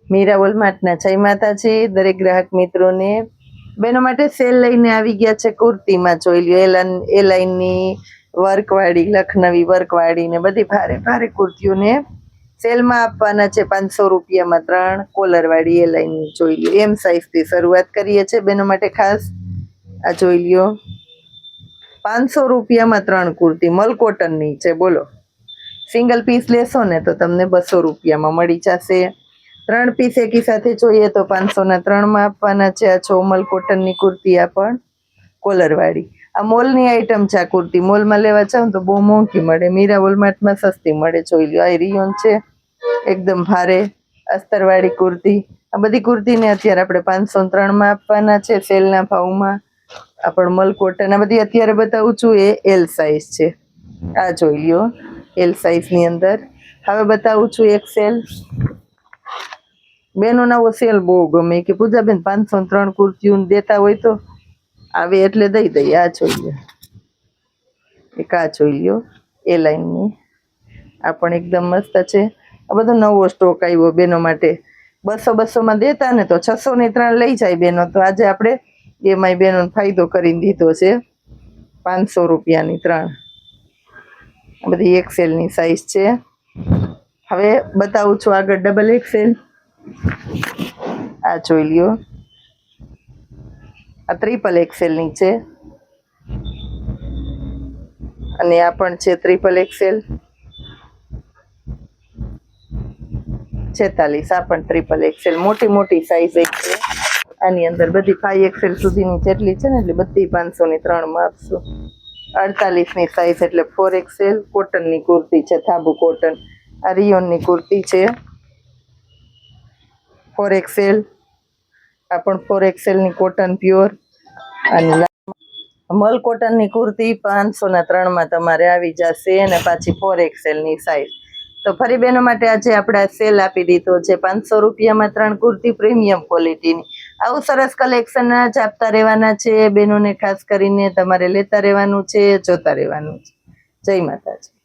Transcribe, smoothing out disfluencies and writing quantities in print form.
મીરા વોલમાર્ટના જય માતાજી દરેક ગ્રાહક મિત્રોને બહેનો માટે સેલ લઈને આવી ગયા છે કુર્તીમાં જોઈ લ્યો એ લાઈનની વર્કવાળી લખનવી વર્કવાળી ને બધી ભારે ભારે કુર્તીઓને સેલમાં આપવાના છે 500 રૂપિયામાં 3 કોલરવાળી એ લાઈનની જોઈ લ્યો એમ સાઈઝથી શરૂઆત કરીએ છીએ બહેનો માટે ખાસ આ જોઈ લ્યો 500 રૂપિયામાં 3 કુર્તી મલ કોટનની છે બોલો સિંગલ પીસ લેશો ને તો તમને 200 રૂપિયામાં મળી જશે 3 પીસ એકી સાથે જોઈએ તો 500 ના 3 માં આપવાના છે આ ચોમલ કોટનની કુર્તી આ પણ કોલરવાળી આ મોલની આઈટમ છે આ કુર્તી મોલમાં લેવા જાવ તો બહુ મોંઘી મળે મીરા વોલમાર્ટમાં સસ્તી મળે જોઈ લો આ રિયોન છે એકદમ ભારે અસ્તરવાળી કુર્તી આ બધી કુર્તીને અત્યારે આપણે 503 માં આપવાના છે સેલના ભાવમાં આ પણ મલ કોટન આ બધી અત્યારે બતાવું છું એ એલ સાઈઝ છે આ જોઈ લ્યો એલ સાઈઝની અંદર હવે બતાવું છું એક્સેલ બેનો નવો સેલ બહુ ગમે કે પૂજાબેન 503 કુર્તીઓ દેતા હોય તો આવે એટલે દઈ દઈએ આ જોઈ લો એક આ જોઈ લ્યો એ લાઈનની આ પણ એકદમ મસ્ત છે આ બધો નવો સ્ટોક આવ્યો બેનો માટે 200 માં દેતા ને તો 600 ની 3 લઈ જાય બેનો તો આજે આપણે એમાંય બેનો ફાયદો કરીને દીધો છે 500 રૂપિયાની 3 આ બધી એક્સેલની સાઈઝ છે હવે બતાવું છું આગળ ડબલ એક્સેલ આ જોઈ લ્યો આ ટ્રિપલ એક્સેલની છે અને આ પણ છે ટ્રિપલ એક્સેલ 46 આ પણ ટ્રિપલ એક્સેલ મોટી મોટી સાઈઝ એક છે આની અંદર બધી 5 એક્સેલ સુધીની જેટલી છે ને એટલે બધી 500 ની 3 માં આપશું 48 ની સાઈઝ એટલે 4 એક્સેલ કોટનની કુર્તી છે થાબુ કોટન આ રિયોનની કુર્તી છે 4 એક્સેલ આ પણ 4 એક્સેલની કોટન પ્યોર અને મલ કોટનની કુર્તી 500 ના 3 માં તમારે આવી જશે અને પાછી 4 એક્સેલની સાઈઝ તો ફરી બહેનો માટે આજે આપણે સેલ આપી દીધો છે 500 રૂપિયામાં 3 કુર્તી પ્રીમિયમ ક્વોલિટીની આવું સરસ કલેક્શન જ આપતા રહેવાના છે બહેનોને ખાસ કરીને તમારે લેતા રહેવાનું છે જોતા રહેવાનું છે જય માતાજી